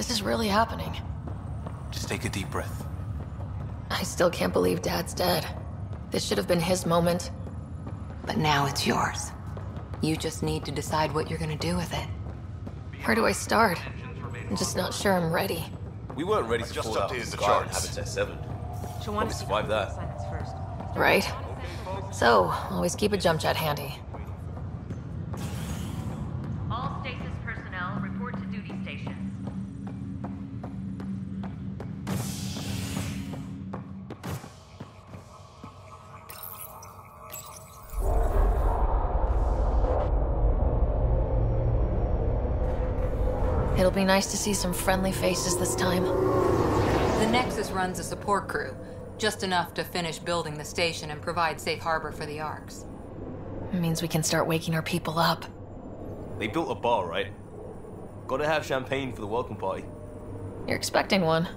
This is really happening. Just take a deep breath. I still can't believe Dad's dead. This should have been his moment. But now it's yours. You just need to decide what you're gonna do with it. Where do I start? I'm just not sure I'm ready. We weren't ready to fall out of the charts. Habitat 7. Probably survive that. Right? So, always keep a jump jet handy. All stasis personnel report to duty stations. It'll be nice to see some friendly faces this time. The Nexus runs a support crew, just enough to finish building the station and provide safe harbor for the Arks. It means we can start waking our people up. They built a bar, right? Gotta have champagne for the welcome party. You're expecting one.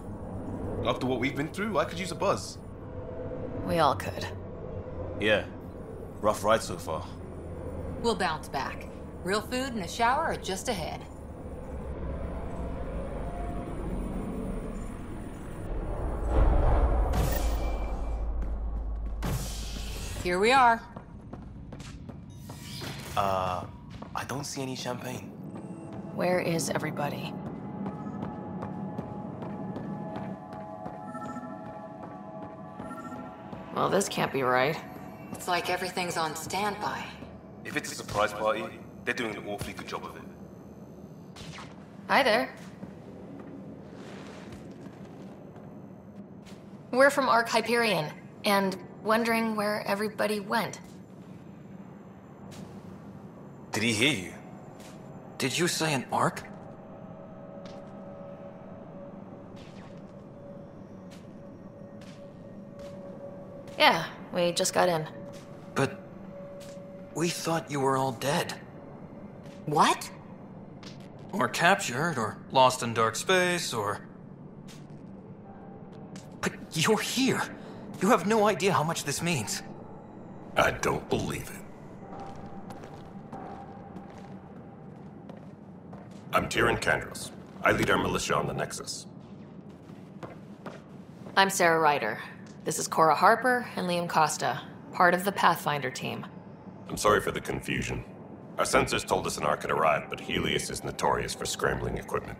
After what we've been through, I could use a buzz. We all could. Yeah. Rough ride so far. We'll bounce back. Real food and a shower are just ahead. Here we are. I don't see any champagne. Where is everybody? Well, this can't be right. It's like everything's on standby. If it's a surprise party, they're doing an awfully good job of it. Hi there. We're from Ark Hyperion, and wondering where everybody went. Did he hear you? Did you say an arc? Yeah, we just got in. But we thought you were all dead. What? Or captured, or lost in dark space, or... But you're here. You have no idea how much this means. I don't believe it. I'm Tyrion Kandros. I lead our militia on the Nexus. I'm Sarah Ryder. This is Cora Harper and Liam Costa, part of the Pathfinder team. I'm sorry for the confusion. Our sensors told us an Ark had arrived, but Helios is notorious for scrambling equipment.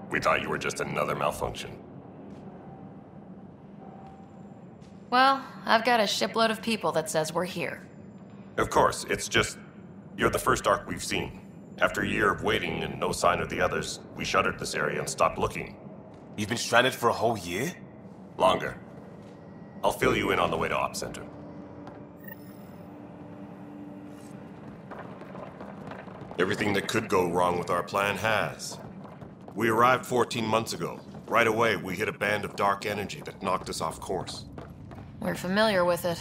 We thought you were just another malfunction. Well, I've got a shipload of people that says we're here. Of course, it's just... you're the first Ark we've seen. After a year of waiting and no sign of the others, we shuttered this area and stopped looking. You've been stranded for a whole year? Longer. I'll fill you in on the way to Op Center. Everything that could go wrong with our plan has. We arrived 14 months ago. Right away, we hit a band of dark energy that knocked us off course. We're familiar with it.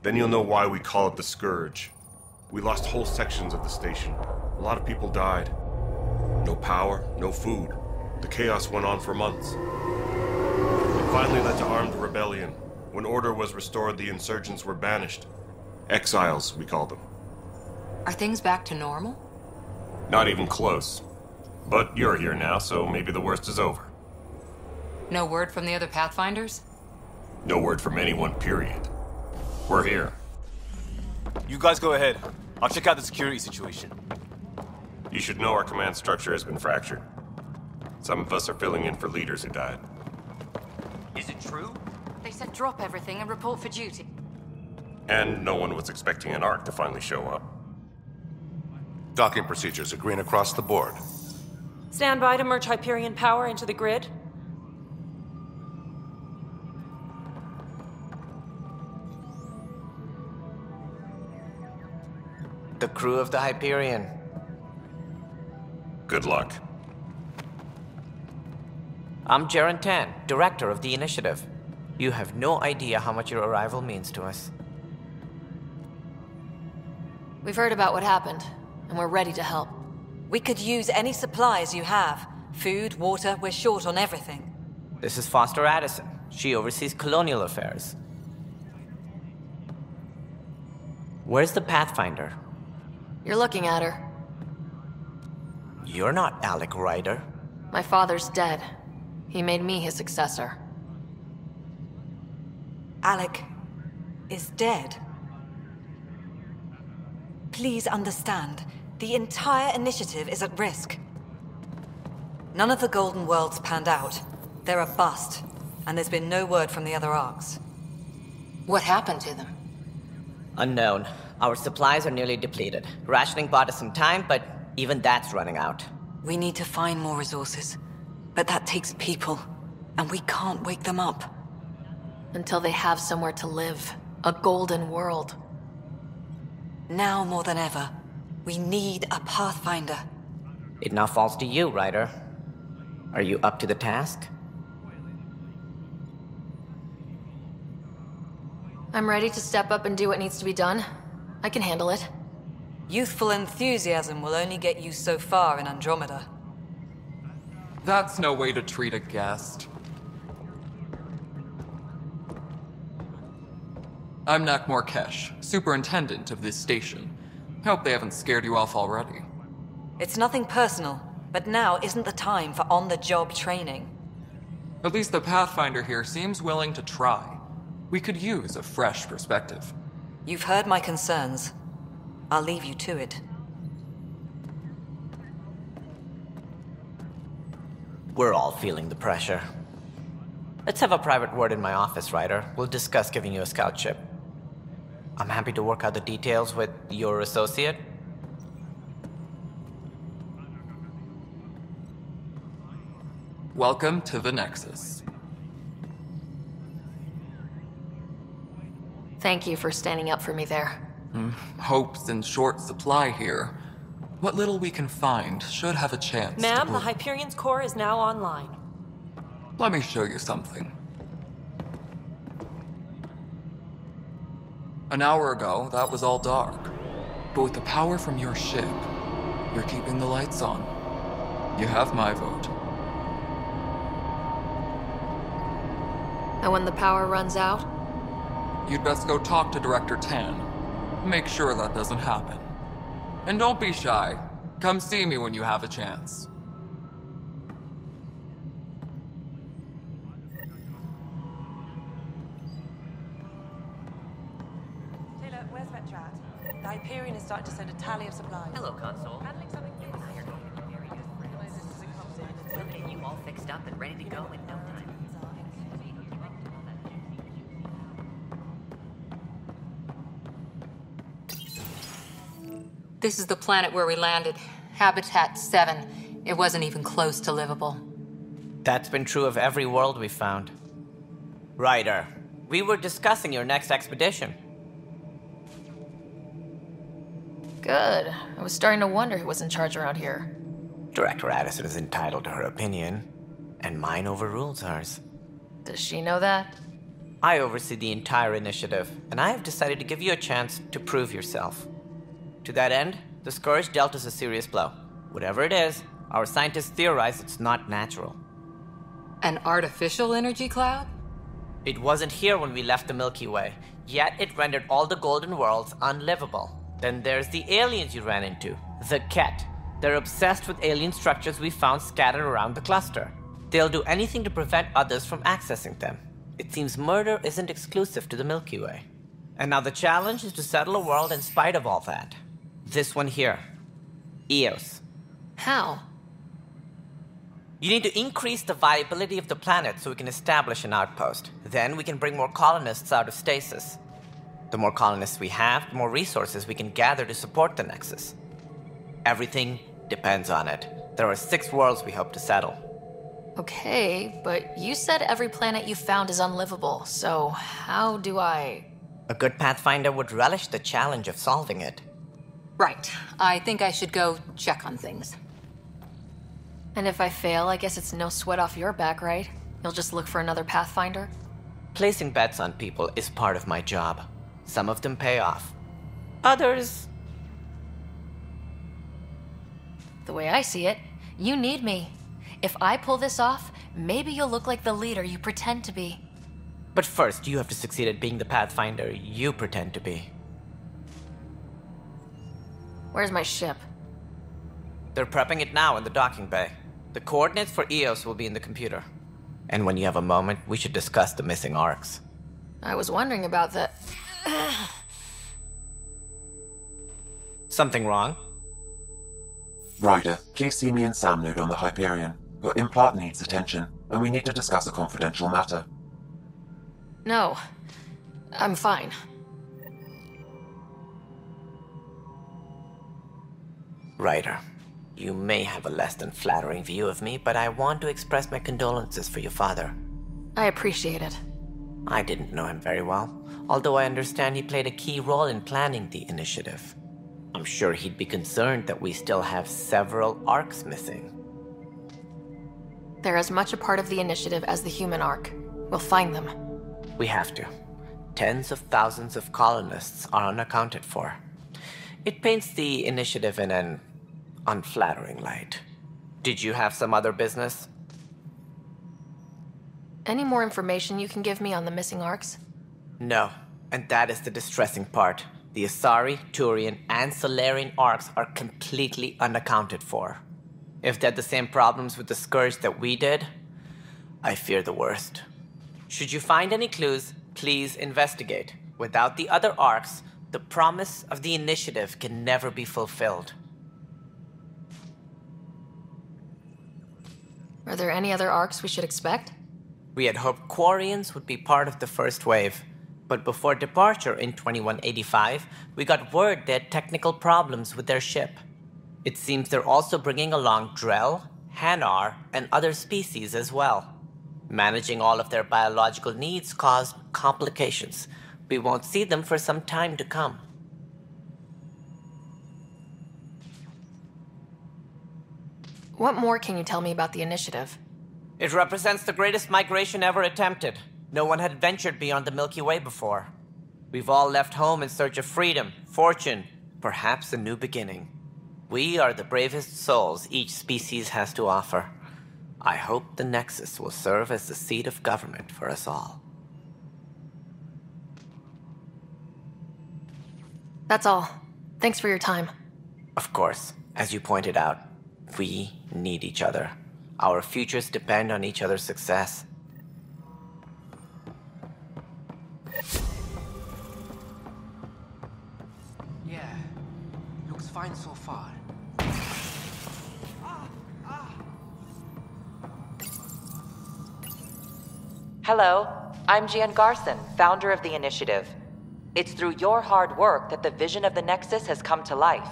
Then you'll know why we call it the Scourge. We lost whole sections of the station. A lot of people died. No power, no food. The chaos went on for months. It finally led to armed rebellion. When order was restored, the insurgents were banished. Exiles, we call them. Are things back to normal? Not even close. But you're here now, so maybe the worst is over. No word from the other Pathfinders? No word from anyone, period. We're here. You guys go ahead. I'll check out the security situation. You should know our command structure has been fractured. Some of us are filling in for leaders who died. Is it true? They said drop everything and report for duty. And no one was expecting an Ark to finally show up. Docking procedures are green across the board. Stand by to merge Hyperion power into the grid. The crew of the Hyperion. Good luck. I'm Jaren Tan, director of the initiative. You have no idea how much your arrival means to us. We've heard about what happened, and we're ready to help. We could use any supplies you have. Food, water, we're short on everything. This is Foster Addison. She oversees colonial affairs. Where's the Pathfinder? You're looking at her. You're not Alec Ryder. My father's dead. He made me his successor. Alec is dead. Please understand, the entire initiative is at risk. None of the Golden Worlds panned out. They're a bust, and there's been no word from the other arcs. What happened to them? Unknown. Our supplies are nearly depleted. Rationing bought us some time, but even that's running out. We need to find more resources, but that takes people, and we can't wake them up. Until they have somewhere to live. A golden world. Now more than ever, we need a Pathfinder. It now falls to you, Ryder. Are you up to the task? I'm ready to step up and do what needs to be done. I can handle it. Youthful enthusiasm will only get you so far in Andromeda. That's no way to treat a guest. I'm Nakmor Kesh, superintendent of this station. Hope they haven't scared you off already. It's nothing personal, but now isn't the time for on-the-job training. At least the Pathfinder here seems willing to try. We could use a fresh perspective. You've heard my concerns. I'll leave you to it. We're all feeling the pressure. Let's have a private word in my office, Ryder. We'll discuss giving you a scout ship. I'm happy to work out the details with your associate. Welcome to the Nexus. Thank you for standing up for me there. Hope's in short supply here. What little we can find should have a chance. Ma'am, the Hyperion's core is now online. Let me show you something. An hour ago, that was all dark. But with the power from your ship, you're keeping the lights on. You have my vote. And when the power runs out? You'd best go talk to Director Tan. Make sure that doesn't happen. And don't be shy. Come see me when you have a chance. Taylor, where's Vetrat? The Hyperion is starting to send a tally of supplies. Hello, Console. Handling something new. We'll get you all fixed up and ready to go in no time. This is the planet where we landed. Habitat 7. It wasn't even close to livable. That's been true of every world we found. Ryder, we were discussing your next expedition. Good. I was starting to wonder who was in charge around here. Director Addison is entitled to her opinion, and mine overrules hers. Does she know that? I oversee the entire initiative, and I have decided to give you a chance to prove yourself. To that end, the Scourge dealt us a serious blow. Whatever it is, our scientists theorize it's not natural. An artificial energy cloud? It wasn't here when we left the Milky Way, yet it rendered all the Golden Worlds unlivable. Then there's the aliens you ran into, the Ket. They're obsessed with alien structures we found scattered around the cluster. They'll do anything to prevent others from accessing them. It seems murder isn't exclusive to the Milky Way. And now the challenge is to settle a world in spite of all that. This one here. Eos. How? You need to increase the viability of the planet so we can establish an outpost. Then we can bring more colonists out of stasis. The more colonists we have, the more resources we can gather to support the Nexus. Everything depends on it. There are 6 worlds we hope to settle. Okay, but you said every planet you found is unlivable, so how do I... A good Pathfinder would relish the challenge of solving it. Right. I think I should go check on things. And if I fail, I guess it's no sweat off your back, right? You'll just look for another Pathfinder? Placing bets on people is part of my job. Some of them pay off. Others... The way I see it, you need me. If I pull this off, maybe you'll look like the leader you pretend to be. But first, you have to succeed at being the Pathfinder you pretend to be. Where's my ship? They're prepping it now in the docking bay. The coordinates for EOS will be in the computer. And when you have a moment, we should discuss the missing arcs. I was wondering about that. Something wrong? Ryder, please see me and Sam Node on the Hyperion. Your implant needs attention, and we need to discuss a confidential matter. No, I'm fine. Ryder, you may have a less than flattering view of me, but I want to express my condolences for your father. I appreciate it. I didn't know him very well, although I understand he played a key role in planning the initiative. I'm sure he'd be concerned that we still have several arcs missing. They're as much a part of the initiative as the human arc. We'll find them. We have to. Tens of thousands of colonists are unaccounted for. It paints the initiative in an unflattering light. Did you have some other business? Any more information you can give me on the missing arcs? No, and that is the distressing part. The Asari, Turian, and Solarian arcs are completely unaccounted for. If they had the same problems with the Scourge that we did, I fear the worst. Should you find any clues, please investigate. Without the other arcs, the promise of the initiative can never be fulfilled. Are there any other arcs we should expect? We had hoped Quarians would be part of the first wave, but before departure in 2185, we got word they had technical problems with their ship. It seems they're also bringing along Drell, Hanar, and other species as well. Managing all of their biological needs caused complications. We won't see them for some time to come. What more can you tell me about the initiative? It represents the greatest migration ever attempted. No one had ventured beyond the Milky Way before. We've all left home in search of freedom, fortune, perhaps a new beginning. We are the bravest souls each species has to offer. I hope the Nexus will serve as the seat of government for us all. That's all. Thanks for your time. Of course, as you pointed out, we need each other. Our futures depend on each other's success. Yeah, looks fine so far. Hello, I'm Jan Garson, founder of the initiative. It's through your hard work that the vision of the Nexus has come to life.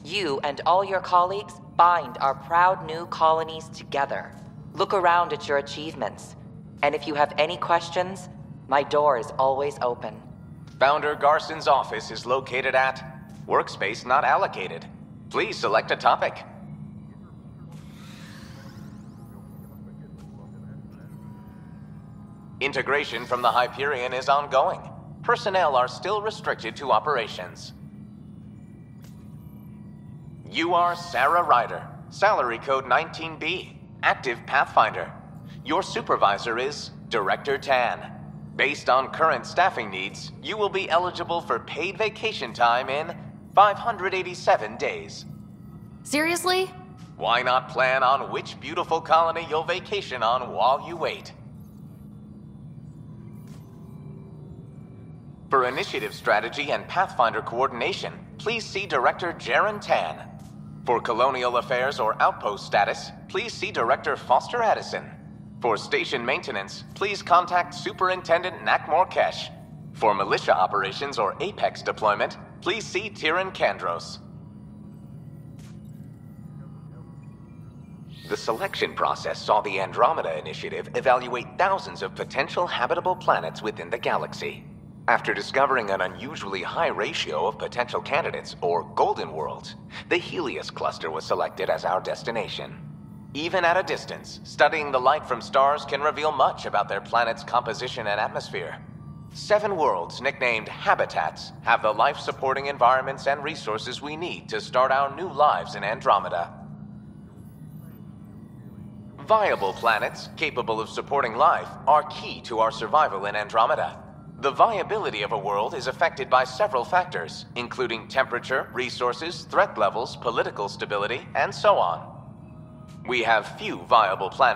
You and all your colleagues bind our proud new colonies together. Look around at your achievements. And if you have any questions, my door is always open. Founder Garson's office is located at Workspace Not Allocated. Please select a topic. Integration from the Hyperion is ongoing. Personnel are still restricted to operations. You are Sarah Ryder, salary code 19B, active Pathfinder. Your supervisor is Director Tan. Based on current staffing needs, you will be eligible for paid vacation time in 587 days. Seriously? Why not plan on which beautiful colony you'll vacation on while you wait? For initiative strategy and Pathfinder coordination, please see Director Jaren Tan. For colonial affairs or outpost status, please see Director Foster Addison. For station maintenance, please contact Superintendent Nakmor Kesh. For militia operations or Apex deployment, please see Tyran Kandros. The selection process saw the Andromeda Initiative evaluate thousands of potential habitable planets within the galaxy. After discovering an unusually high ratio of potential candidates, or golden worlds, the Helios cluster was selected as our destination. Even at a distance, studying the light from stars can reveal much about their planet's composition and atmosphere. 7 worlds, nicknamed habitats, have the life-supporting environments and resources we need to start our new lives in Andromeda. Viable planets, capable of supporting life, are key to our survival in Andromeda. The viability of a world is affected by several factors, including temperature, resources, threat levels, political stability, and so on. We have few viable planets.